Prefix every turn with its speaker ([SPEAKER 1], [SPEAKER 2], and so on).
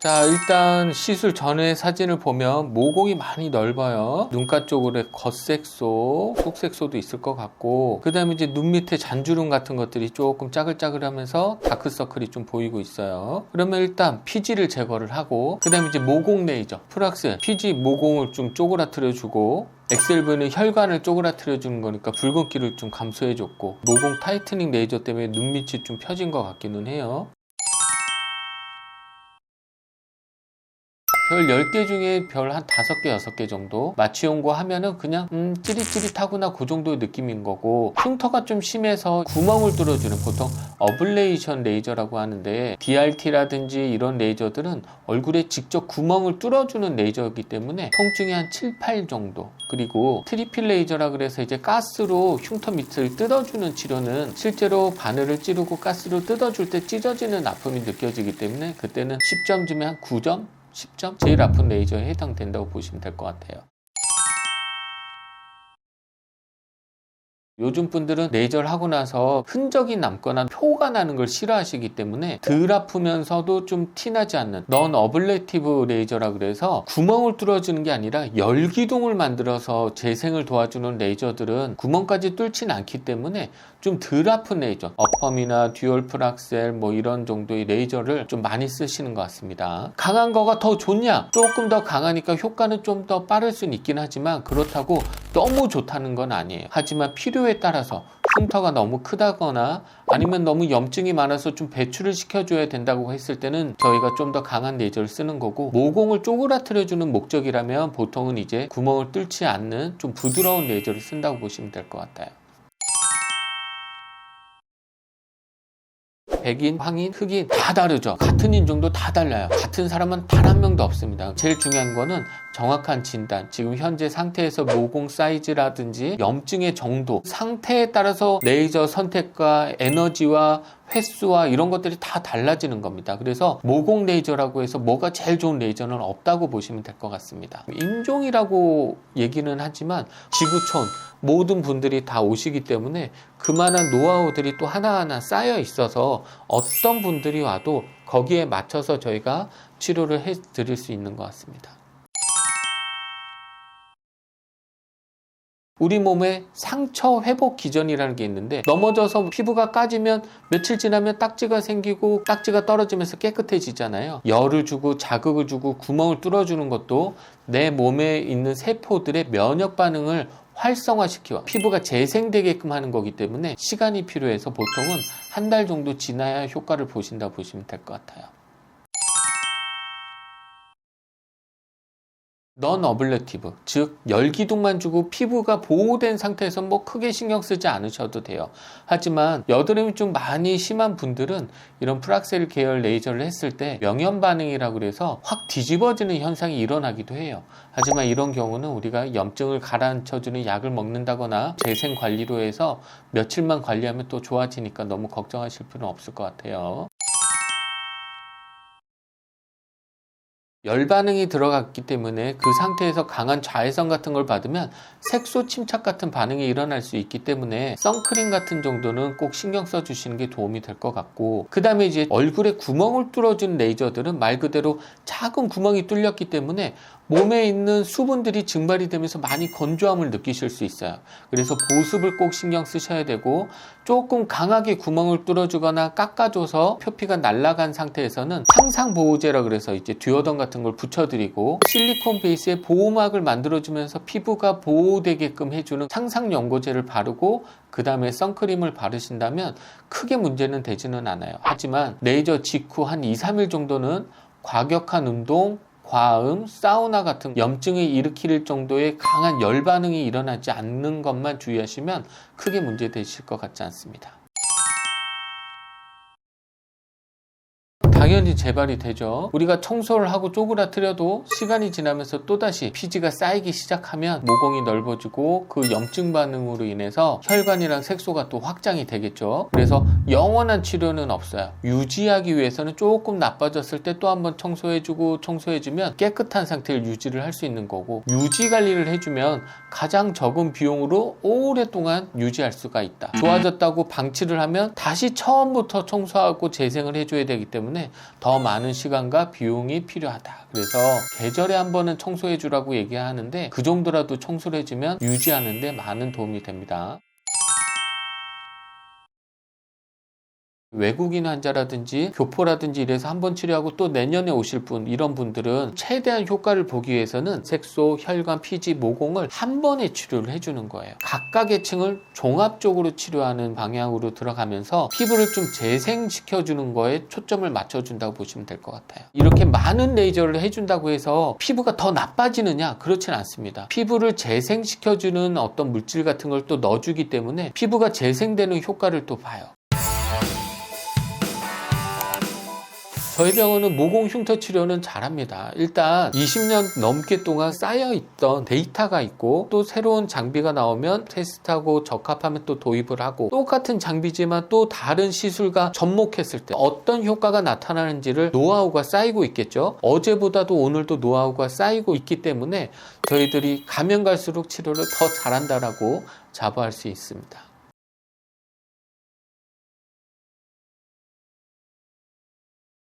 [SPEAKER 1] 자, 일단 시술 전의 사진을 보면 모공이 많이 넓어요. 눈가 쪽으로 겉색소, 속색소도 있을 것 같고, 그 다음에 이제 눈 밑에 잔주름 같은 것들이 조금 짜글짜글하면서 다크서클이 좀 보이고 있어요. 그러면 일단 피지를 제거를 하고, 그 다음에 이제 모공 레이저, 프락스, 피지 모공을 좀 쪼그라뜨려주고, 엑셀V는 혈관을 쪼그라뜨려주는 거니까 붉은기를 좀 감소해줬고, 모공 타이트닝 레이저 때문에 눈 밑이 좀 펴진 것 같기는 해요. 별 10개 중에 별 한 5개, 6개 정도 마취용고 하면은 그냥 찌릿찌릿하구나 그 정도의 느낌인 거고, 흉터가 좀 심해서 구멍을 뚫어주는 보통 어블레이션 레이저라고 하는데, DRT라든지 이런 레이저들은 얼굴에 직접 구멍을 뚫어주는 레이저이기 때문에 통증이 한 7, 8 정도. 그리고 트리필 레이저라 그래서 이제 가스로 흉터 밑을 뜯어주는 치료는 실제로 바늘을 찌르고 가스로 뜯어줄 때 찢어지는 아픔이 느껴지기 때문에 그때는 10점 중에 한 9점? 10점? 제일 아픈 레이저에 해당된다고 보시면 될 것 같아요. 요즘 분들은 레이저를 하고 나서 흔적이 남거나 표가 나는 걸 싫어하시기 때문에 덜 아프면서도 좀 티나지 않는 넌 어블레이티브 레이저라 그래서 구멍을 뚫어주는 게 아니라 열기둥을 만들어서 재생을 도와주는 레이저들은 구멍까지 뚫진 않기 때문에 좀 덜 아픈 레이저, 어펌이나 듀얼 프락셀 뭐 이런 정도의 레이저를 좀 많이 쓰시는 것 같습니다. 강한 거가 더 좋냐? 조금 더 강하니까 효과는 좀 더 빠를 수는 있긴 하지만 그렇다고 너무 좋다는 건 아니에요. 하지만 필요에 따라서 흉터가 너무 크다거나 아니면 너무 염증이 많아서 좀 배출을 시켜줘야 된다고 했을 때는 저희가 좀 더 강한 레이저를 쓰는 거고, 모공을 쪼그라뜨려주는 목적이라면 보통은 이제 구멍을 뚫지 않는 좀 부드러운 레이저를 쓴다고 보시면 될 것 같아요. 백인, 황인, 흑인 다 다르죠. 같은 인종도 다 달라요. 같은 사람은 단 한 명도 없습니다. 제일 중요한 거는 정확한 진단, 지금 현재 상태에서 모공 사이즈라든지 염증의 정도, 상태에 따라서 레이저 선택과 에너지와 횟수와 이런 것들이 다 달라지는 겁니다. 그래서 모공 레이저라고 해서 뭐가 제일 좋은 레이저는 없다고 보시면 될 것 같습니다. 인종이라고 얘기는 하지만 지구촌 모든 분들이 다 오시기 때문에 그만한 노하우들이 또 하나하나 쌓여 있어서 어떤 분들이 와도 거기에 맞춰서 저희가 치료를 해 드릴 수 있는 것 같습니다. 우리 몸에 상처 회복 기전이라는 게 있는데, 넘어져서 피부가 까지면 며칠 지나면 딱지가 생기고 딱지가 떨어지면서 깨끗해지잖아요. 열을 주고 자극을 주고 구멍을 뚫어주는 것도 내 몸에 있는 세포들의 면역 반응을 활성화시키고 피부가 재생되게끔 하는 거기 때문에 시간이 필요해서 보통은 한 달 정도 지나야 효과를 보신다고 보시면 될 것 같아요. 넌 어블레티브, 즉 열기둥만 주고 피부가 보호된 상태에서 뭐 크게 신경 쓰지 않으셔도 돼요. 하지만 여드름이 좀 많이 심한 분들은 이런 프락셀 계열 레이저를 했을 때 명현 반응이라고 그래서 확 뒤집어지는 현상이 일어나기도 해요. 하지만 이런 경우는 우리가 염증을 가라앉혀주는 약을 먹는다거나 재생 관리로 해서 며칠만 관리하면 또 좋아지니까 너무 걱정하실 필요는 없을 것 같아요. 열 반응이 들어갔기 때문에 그 상태에서 강한 자외선 같은 걸 받으면 색소 침착 같은 반응이 일어날 수 있기 때문에 선크림 같은 정도는 꼭 신경 써 주시는 게 도움이 될 것 같고, 그 다음에 이제 얼굴에 구멍을 뚫어준 레이저들은 말 그대로 작은 구멍이 뚫렸기 때문에 몸에 있는 수분들이 증발이 되면서 많이 건조함을 느끼실 수 있어요. 그래서 보습을 꼭 신경 쓰셔야 되고, 조금 강하게 구멍을 뚫어주거나 깎아줘서 표피가 날아간 상태에서는 상상보호제라 그래서 이제 듀어던 같은 걸 붙여드리고 실리콘 베이스의 보호막을 만들어주면서 피부가 보호되게끔 해주는 상상연고제를 바르고 그 다음에 선크림을 바르신다면 크게 문제는 되지는 않아요. 하지만 레이저 직후 한 2, 3일 정도는 과격한 운동, 과음, 사우나 같은 염증을 일으킬 정도의 강한 열 반응이 일어나지 않는 것만 주의하시면 크게 문제되실 것 같지 않습니다. 당연히 재발이 되죠. 우리가 청소를 하고 쪼그라뜨려도 시간이 지나면서 또다시 피지가 쌓이기 시작하면 모공이 넓어지고 그 염증 반응으로 인해서 혈관이랑 색소가 또 확장이 되겠죠. 그래서 영원한 치료는 없어요. 유지하기 위해서는 조금 나빠졌을 때 또 한번 청소해주고 청소해주면 깨끗한 상태를 유지를 할 수 있는 거고, 유지 관리를 해주면 가장 적은 비용으로 오랫동안 유지할 수가 있다. 좋아졌다고 방치를 하면 다시 처음부터 청소하고 재생을 해줘야 되기 때문에 더 많은 시간과 비용이 필요하다. 그래서 계절에 한 번은 청소해 주라고 얘기하는데 그 정도라도 청소를 해주면 유지하는 데 많은 도움이 됩니다. 외국인 환자라든지 교포라든지 이래서 한 번 치료하고 또 내년에 오실 분, 이런 분들은 최대한 효과를 보기 위해서는 색소, 혈관, 피지, 모공을 한 번에 치료를 해주는 거예요. 각각의 층을 종합적으로 치료하는 방향으로 들어가면서 피부를 좀 재생시켜주는 거에 초점을 맞춰준다고 보시면 될 것 같아요. 이렇게 많은 레이저를 해준다고 해서 피부가 더 나빠지느냐? 그렇진 않습니다. 피부를 재생시켜주는 어떤 물질 같은 걸 또 넣어주기 때문에 피부가 재생되는 효과를 또 봐요. 저희 병원은 모공 흉터 치료는 잘합니다. 일단 20년 넘게 동안 쌓여있던 데이터가 있고 또 새로운 장비가 나오면 테스트하고 적합하면 또 도입을 하고 똑같은 장비지만 또 다른 시술과 접목했을 때 어떤 효과가 나타나는지를 노하우가 쌓이고 있겠죠. 어제보다도 오늘도 노하우가 쌓이고 있기 때문에 저희들이 가면 갈수록 치료를 더 잘한다라고 자부할 수 있습니다.